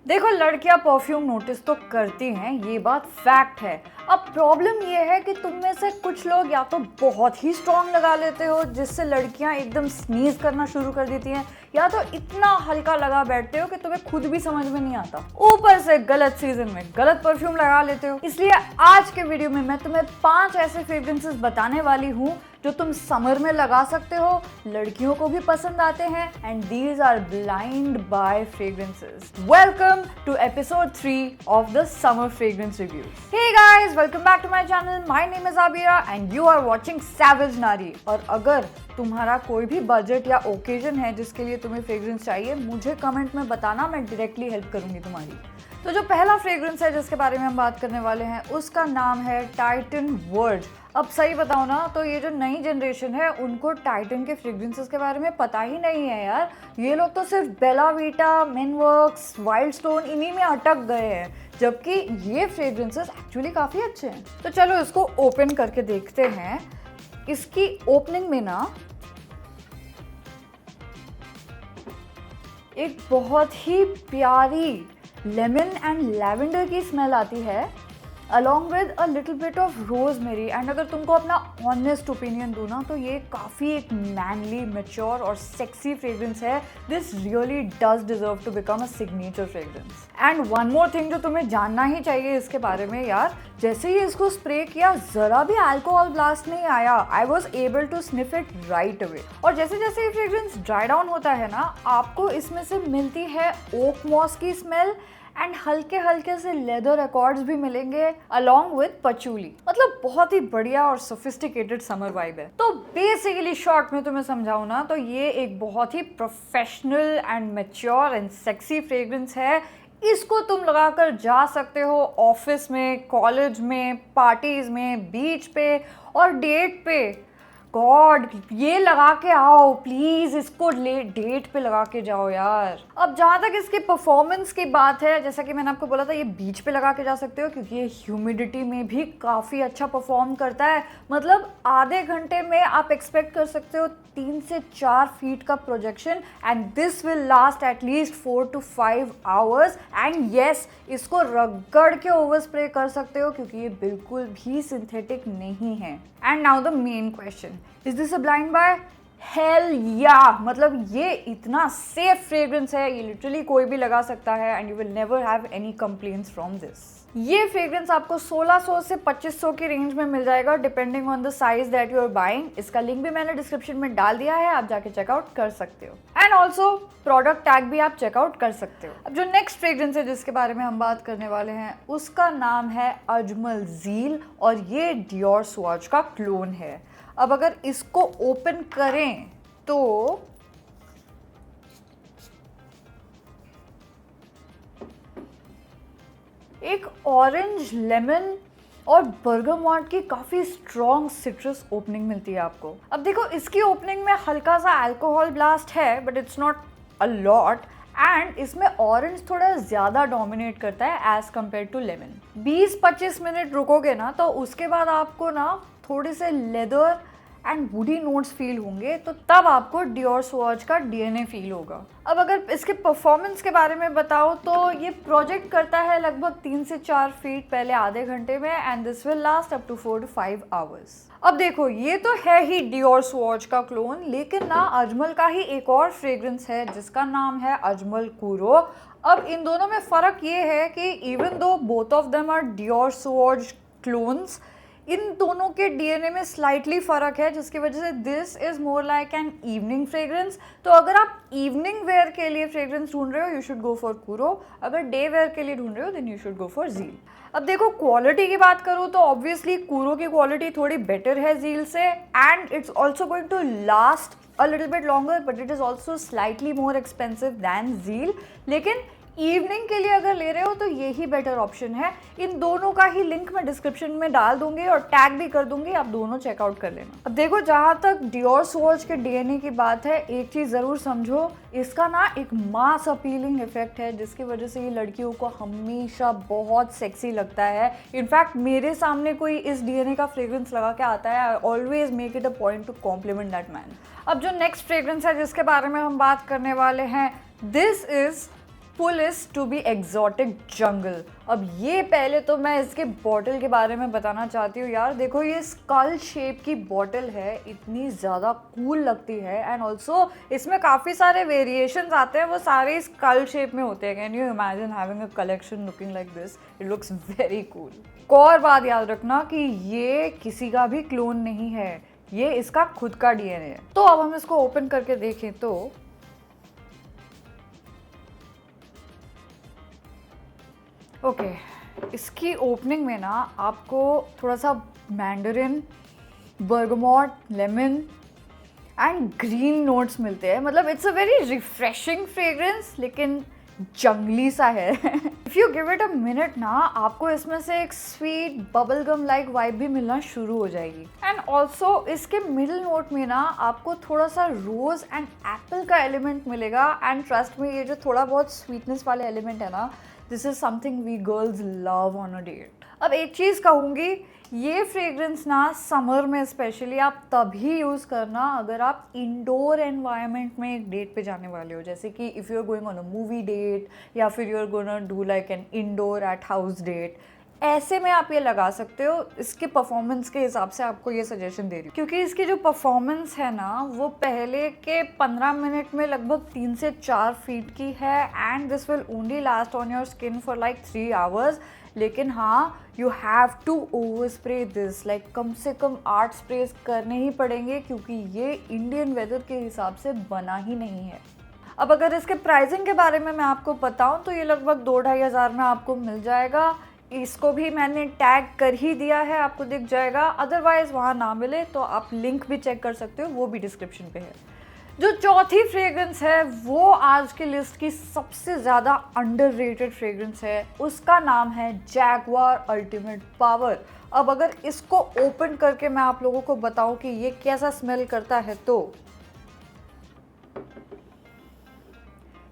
देखो, लड़कियां perfume notice तो करती हैं, ये बात फैक्ट है। अब प्रॉब्लम ये है कि तुम में से कुछ लोग या तो बहुत ही स्ट्रॉन्ग लगा लेते हो जिससे लड़कियां एकदम स्नीज करना शुरू कर देती हैं, या तो इतना हल्का लगा बैठते हो कि तुम्हें खुद भी समझ में नहीं आता। ऊपर से गलत सीजन में गलत परफ्यूम लगा लेते हो। इसलिए आज के वीडियो में मैं तुम्हें 5 ऐसे फ्रेग्रेंसेस बताने वाली हूँ जो तुम समर में लगा सकते हो, लड़कियों को भी पसंद आते हैं, and these are blind buy fragrances. Welcome to episode 3 of the summer fragrance review. Hey guys, welcome back to my channel. My name is Abira and you are watching savage Naari. और अगर तुम्हारा कोई भी बजट या ओकेजन है जिसके लिए तुम्हें फ्रेग्रेंस चाहिए, मुझे कमेंट में बताना, मैं डायरेक्टली हेल्प करूंगी तुम्हारी। तो जो पहला फ्रेग्रेंस है जिसके बारे में हम बात करने वाले हैं, उसका नाम है टाइटन वर्ज। अब सही बताओ ना, तो ये जो नई जनरेशन है उनको टाइटन के फ्रेग्रेंसेस के बारे में पता ही नहीं है यार। ये लोग तो सिर्फ बेला वीटा, मेनवर्क्स, वाइल्ड स्टोन इन्हीं में अटक गए हैं, जबकि ये फ्रेग्रेंसेस एक्चुअली काफ़ी अच्छे हैं। तो चलो इसको ओपन करके देखते हैं। इसकी ओपनिंग में ना एक बहुत ही प्यारी लेमन एंड लैवेंडर की स्मेल आती है, along with a little bit of rosemary. And अगर तुमको अपना ऑनेस्ट ओपिनियन दूँ ना, तो ये काफ़ी एक मैनली, मैच्योर और सेक्सी फ्रेग्रेंस है। This really does deserve to become a signature fragrance. And one more thing जो तुम्हें जानना ही चाहिए इसके बारे में यार, जैसे ही इसको स्प्रे किया जरा भी अल्कोहल ब्लास्ट नहीं आया। I was able to sniff it right away. और जैसे जैसे ये फ्रेग्रेंस ड्राई डाउन होता है ना, आपको इसमें से मिलती है ओक मॉस की स्मेल एंड हल्के हल्के से लेदर अकॉर्ड्स भी मिलेंगे अलॉन्ग विद पचूली। मतलब बहुत ही बढ़िया और सोफिस्टिकेटेड समर वाइब है। तो बेसिकली शॉर्ट में तुम्हें समझाऊं ना, तो ये एक बहुत ही professional and mature and sexy fragrance है। इसको तुम लगाकर जा सकते हो ऑफिस में, कॉलेज में, पार्टीज में, बीच पे और डेट पे। गॉड, ये लगा के आओ प्लीज, इसको डेट पे लगा के जाओ यार। अब जहाँ तक इसके परफॉर्मेंस की बात है, जैसा कि मैंने आपको बोला था, ये बीच पे लगा के जा सकते हो क्योंकि ये ह्यूमिडिटी में भी काफ़ी अच्छा परफॉर्म करता है। मतलब आधे घंटे में आप एक्सपेक्ट कर सकते हो 3 से 4 फीट का projection, and this will last at least 4 to 5 hours. And yes, इसको रगड़ के ओवर स्प्रे कर सकते हो क्योंकि ये बिल्कुल भी सिंथेटिक नहीं है। And now the main question, is this a blind buy? Hell yeah! मतलब ये इतना सेफ फ्रेग्रेंस है, ये लिटरली कोई भी लगा सकता है and you will never have any complaints from this. ये फ्रेग्रेंस आपको 1600 से 2500 की रेंज में मिल जाएगा, depending on the size that you are buying. इसका लिंक भी मैंने डिस्क्रिप्शन में डाल दिया है, आप जाके चेकआउट कर सकते हो। एंड ऑल्सो प्रोडक्ट टैग भी आप चेकआउट कर सकते हो। अब जो नेक्स्ट फ्रेग्रेंस है जिसके बारे में हम बात करने वाले हैं, उसका नाम है अजमल ज़ील और ये डियोर स्वॉच का क्लोन है। अब अगर इसको ओपन करें तो एक ऑरेंज, लेमन और बर्गमॉट की काफ़ी स्ट्रॉन्ग सिट्रस ओपनिंग मिलती है आपको। अब देखो, इसकी ओपनिंग में हल्का सा अल्कोहल ब्लास्ट है, but it's not a lot. And इसमें ऑरेंज थोड़ा ज़्यादा डोमिनेट करता है as compared to lemon. 20-25 minute रुकोगे ना, तो उसके बाद आपको ना थोड़े से leather and woody notes feel होंगे, तो तब आपको डियोर स्वॉच का डीएनए फील होगा। अब अगर इसके परफॉर्मेंस के बारे में बताओ, तो ये प्रोजेक्ट करता है लगभग 3 से 4 फीट पहले आधे घंटे में, and this will last up to 4 to 5 hours. अब देखो, ये तो है ही डियोर स्वॉच का क्लोन, लेकिन ना अजमल का ही एक और फ्रेग्रेंस है जिसका नाम है अजमल कूरो। अब इन दोनों में फ़र्क ये है कि even though both of them are Dior Sauvage clones, इन दोनों के डीएनए में स्लाइटली फ़र्क है, जिसकी वजह से this is more like an evening fragrance. तो अगर आप इवनिंग वेयर के लिए फ्रेग्रेंस ढूंढ रहे हो, you should go for Kuro. अगर डे वेयर के लिए ढूंढ रहे हो, then you should go for Zeal. अब देखो, क्वालिटी की बात करूँ तो ऑब्वियसली कूरो की क्वालिटी थोड़ी बेटर है ज़ील से, and it's also going to last a little bit longer, but it is also slightly more expensive than Zeel. लेकिन इवनिंग के लिए अगर ले रहे हो तो यही बेटर ऑप्शन है। इन दोनों का ही लिंक मैं डिस्क्रिप्शन में डाल दूंगी और टैग भी कर दूंगी, आप दोनों चेकआउट कर लेना। अब देखो, जहाँ तक डियोर स्वॉच के डीएनए की बात है, एक चीज़ ज़रूर समझो, इसका ना एक मास अपीलिंग इफेक्ट है जिसकी वजह से ये लड़कियों को हमेशा बहुत सेक्सी लगता है। इनफैक्ट मेरे सामने कोई इस डीएनए का फ्रेग्रेंस लगा के आता है, I always make it a point to compliment that man. अब जो नेक्स्ट फ्रेग्रेंस है जिसके बारे में हम बात करने वाले हैं, this is pull is to be exotic jungle. अब ये पहले तो मैं इसके बॉटल के बारे में बताना चाहती हूँ यार। देखो ये स्कल शेप की बॉटल है, इतनी ज़्यादा कूल लगती है एंड ऑल्सो इसमें काफ़ी सारे वेरिएशंस आते हैं, वो सारे स्कल शेप में होते हैं। Can you imagine having a collection looking like this? It looks very cool. एक और बात याद रखना कि ये किसी का भी क्लोन नहीं है, ये इसका खुद का डीएनए है। तो अब हम इसको ओपन करके देखें तो ओके, इसकी ओपनिंग में ना आपको थोड़ा सा mandarin, bergamot, lemon and green notes मिलते हैं। मतलब it's a very refreshing fragrance, लेकिन जंगली सा है। If you give it a minute ना, आपको इसमें से एक sweet bubble gum like vibe भी मिलना शुरू हो जाएगी। एंड ऑल्सो इसके मिडिल नोट में ना आपको थोड़ा सा रोज एंड एप्पल का एलिमेंट मिलेगा। एंड ट्रस्ट में, ये जो थोड़ा बहुत स्वीटनेस वाले एलिमेंट है ना, this is something we girls love on a date. अब एक चीज़ कहूँगी, ये फ्रेग्रेंस ना समर में स्पेशली आप तभी यूज़ करना अगर आप इंडोर एनवायरनमेंट में एक डेट पे जाने वाले हो, जैसे कि if you are going on a movie date या फिर you are gonna do like an indoor at house date. ऐसे में आप ये लगा सकते हो। इसके परफॉर्मेंस के हिसाब से आपको ये सजेशन दे रही हूँ, क्योंकि इसकी जो परफॉर्मेंस है ना, वो पहले के 15 मिनट में लगभग 3 से 4 फीट की है and this will only last on your skin for like 3 hours. लेकिन हाँ, you have to over spray this, like कम से कम 8 स्प्रेज करने ही पड़ेंगे, क्योंकि ये इंडियन वेदर के हिसाब से बना ही नहीं है। अब अगर इसके प्राइसिंग के बारे में मैं आपको बताऊं तो ये लगभग 2-2.5 हज़ार में आपको मिल जाएगा। इसको भी मैंने टैग कर ही दिया है, आपको दिख जाएगा। अदरवाइज़ वहाँ ना मिले तो आप लिंक भी चेक कर सकते हो, वो भी डिस्क्रिप्शन पे है। जो चौथी फ्रेग्रेंस है वो आज की लिस्ट की सबसे ज़्यादा अंडररेटेड फ्रेग्रेंस है। उसका नाम है जैगुआर अल्टीमेट पावर। अब अगर इसको ओपन करके मैं आप लोगों को बताऊं कि ये कैसा स्मेल करता है, तो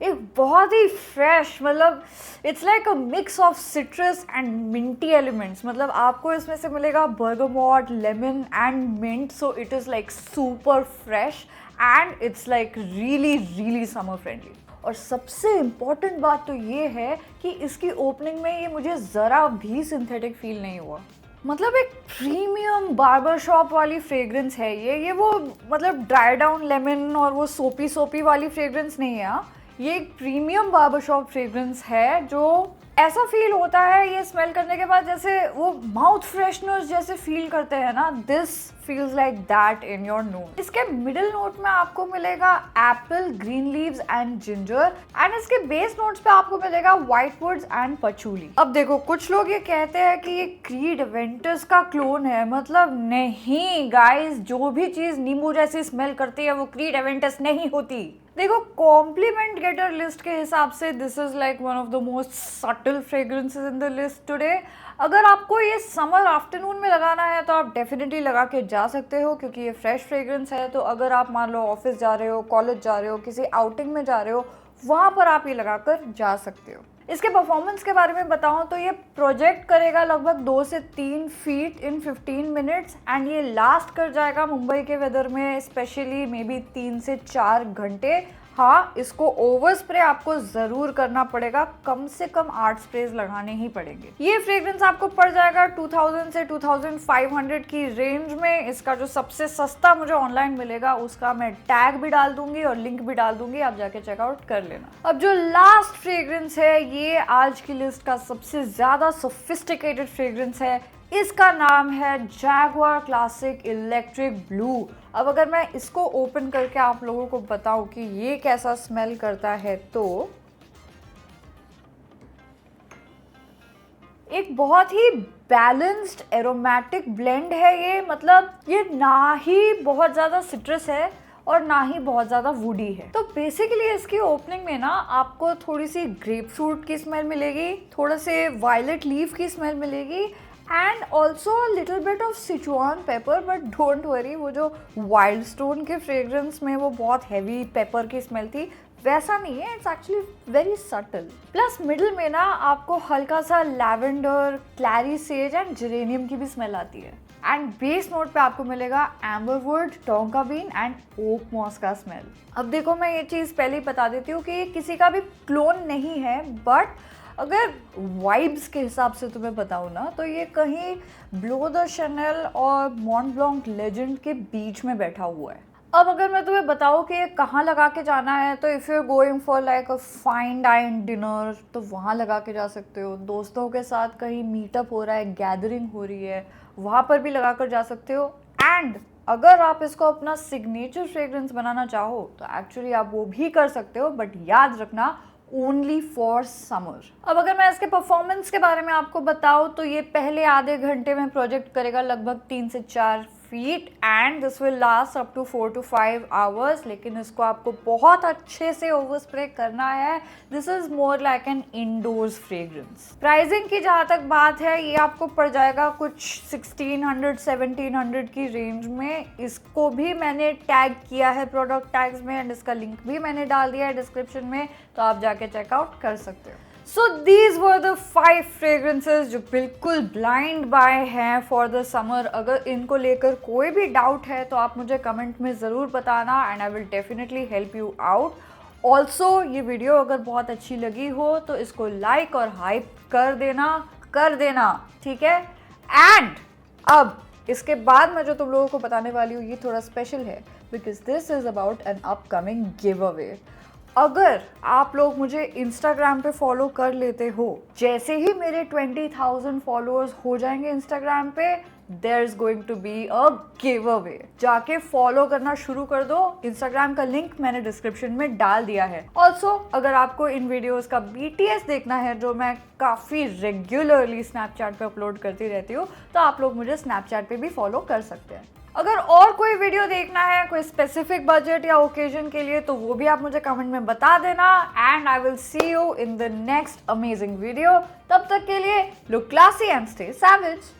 एक बहुत ही फ्रेश, मतलब it's like a mix of citrus and minty elements. मतलब आपको इसमें से मिलेगा bergamot, lemon and mint, so it is like super fresh and it's like really really summer friendly. और सबसे इम्पॉर्टेंट बात तो ये है कि इसकी ओपनिंग में ये मुझे ज़रा भी सिंथेटिक फील नहीं हुआ। मतलब एक प्रीमियम बार्बर शॉप वाली फ्रेग्रेंस है ये वो मतलब ड्राई डाउन लेमन और वो सोपी वाली फ्रेग्रेंस नहीं है। ये एक प्रीमियम बार्बर शॉप फ्रेग्रेंस है, जो ऐसा फील होता है ये स्मेल करने के बाद जैसे वो माउथ फ्रेशनर्स जैसे फील करते हैं ना, this feels like that in your nose. इसके मिडिल नोट में आपको मिलेगा Apple, green leaves and ginger and इसके बेस नोट्स पे आपको मिलेगा व्हाइट वुड्स एंड पचूली। अब देखो, कुछ लोग ये कहते हैं कि ये क्रीड एवेंटस का क्लोन है। मतलब नहीं गाइस, जो भी चीज नींबू जैसी स्मेल करती है वो क्रीड एवेंटस नहीं होती। देखो, कॉम्प्लीमेंट गेटर लिस्ट के हिसाब से this is like one of the most subtle fragrances in the list today. अगर आपको ये समर आफ्टरनून में लगाना है तो आप डेफिनेटली लगा के जा सकते हो, क्योंकि ये फ्रेश फ्रेग्रेंस है। तो अगर आप मान लो ऑफिस जा रहे हो, कॉलेज जा रहे हो, किसी आउटिंग में जा रहे हो, वहाँ पर आप ये लगा कर जा सकते हो। इसके परफॉर्मेंस के बारे में बताऊं तो ये प्रोजेक्ट करेगा लगभग 2 से 3 फीट इन 15 मिनट्स एंड ये लास्ट कर जाएगा मुंबई के वेदर में स्पेशली मे बी 3 से 4 घंटे। हाँ, इसको ओवर स्प्रे आपको ज़रूर करना पड़ेगा, कम से कम 8 स्प्रेज लगाने ही पड़ेंगे। ये फ्रेग्रेंस आपको पड़ जाएगा 2000 से 2500 की रेंज में। इसका जो सबसे सस्ता मुझे ऑनलाइन मिलेगा उसका मैं टैग भी डाल दूंगी और लिंक भी डाल दूंगी, आप जाके चेकआउट कर लेना। अब जो लास्ट फ्रेग्रेंस है, ये आज की लिस्ट का सबसे ज़्यादा सोफिस्टिकेटेड फ्रेग्रेंस है। इसका नाम है जैगुआर क्लासिक इलेक्ट्रिक ब्लू। अब अगर मैं इसको ओपन करके आप लोगों को बताऊं कि ये कैसा स्मेल करता है, तो एक बहुत ही बैलेंस्ड एरोमेटिक ब्लेंड है ये। मतलब ये ना ही बहुत ज़्यादा सिट्रस है और ना ही बहुत ज़्यादा वुडी है। तो बेसिकली इसकी ओपनिंग में ना आपको थोड़ी सी ग्रेप फ्रूट की स्मेल मिलेगी, थोड़ा से वायलेट लीफ की स्मेल मिलेगी and also little bit of Sichuan paper. But don't worry, वो जो वाइल्ड स्टोन के फ्रेग्रेंस में वो बहुत हैवी पेपर की स्मेल थी, वैसा नहीं है। It's actually very subtle. Plus middle में ना आपको हल्का सा लैवेंडर, क्लैरी सेज एंड जेरेनियम की भी स्मेल आती है। एंड बेस नोट पे आपको मिलेगा एम्बरवुड, tonka been and okay moss का स्मेल। अब देखो मैं ये चीज़ पहले ही बता देती हूँ कि ये किसी का भी क्लोन नहीं है, बट अगर वाइब्स के हिसाब से तुम्हें बताऊँ ना तो ये कहीं ब्लो द शैनल और मॉन्ट ब्लांक लेजेंड के बीच में बैठा हुआ है। अब अगर मैं तुम्हें बताऊँ कि ये कहाँ लगा के जाना है, तो if you are going for like a fine dine dinner तो वहाँ लगा के जा सकते हो। दोस्तों के साथ कहीं मीटअप हो रहा है, गैदरिंग हो रही है, वहाँ पर भी लगा कर जा सकते हो। एंड अगर आप इसको अपना सिग्नेचर फ्रेग्रेंस बनाना चाहो तो एक्चुअली आप वो भी कर सकते हो, बट याद रखना ओनली फॉर समर। अब अगर मैं इसके परफॉर्मेंस के बारे में आपको बताऊँ तो ये पहले आधे घंटे में प्रोजेक्ट करेगा लगभग 3 से 4 feet and this will last up to 4 to 5 hours. लेकिन इसको आपको बहुत अच्छे से ओवर स्प्रे करना है। This is more like an indoors fragrance. Pricing की जहाँ तक बात है, ये आपको पड़ जाएगा कुछ 1600-1700 की रेंज में। इसको भी मैंने टैग किया है प्रोडक्ट टैग्स में एंड इसका लिंक भी मैंने डाल दिया है डिस्क्रिप्शन में, तो आप जाके चेकआउट कर सकते हो। So these were the 5 fragrances जो बिल्कुल ब्लाइंड बाय हैं फॉर द समर। अगर इनको लेकर कोई भी डाउट है तो आप मुझे कमेंट में ज़रूर बताना and I will definitely help you out. Also ये वीडियो अगर बहुत अच्छी लगी हो तो इसको लाइक और हाइप कर देना, ठीक है। एंड अब इसके बाद मैं जो तुम लोगों को बताने वाली हूँ ये थोड़ा स्पेशल है, because this is about an upcoming give away. अगर आप लोग मुझे इंस्टाग्राम पे फॉलो कर लेते हो, जैसे ही मेरे 20,000 फॉलोअर्स हो जाएंगे इंस्टाग्राम पे, there is going to be a giveaway. जाके फॉलो करना शुरू कर दो। इंस्टाग्राम का लिंक मैंने डिस्क्रिप्शन में डाल दिया है। ऑल्सो अगर आपको इन वीडियोस का BTS देखना है जो मैं काफ़ी रेगुलरली स्नैपचैट पे अपलोड करती रहती हूँ, तो आप लोग मुझे स्नैपचैट पे भी फॉलो कर सकते हैं। अगर और कोई वीडियो देखना है कोई स्पेसिफिक बजट या ओकेजन के लिए, तो वो भी आप मुझे कमेंट में बता देना and I will see you in the next amazing video. तब तक के लिए look classy and stay savage.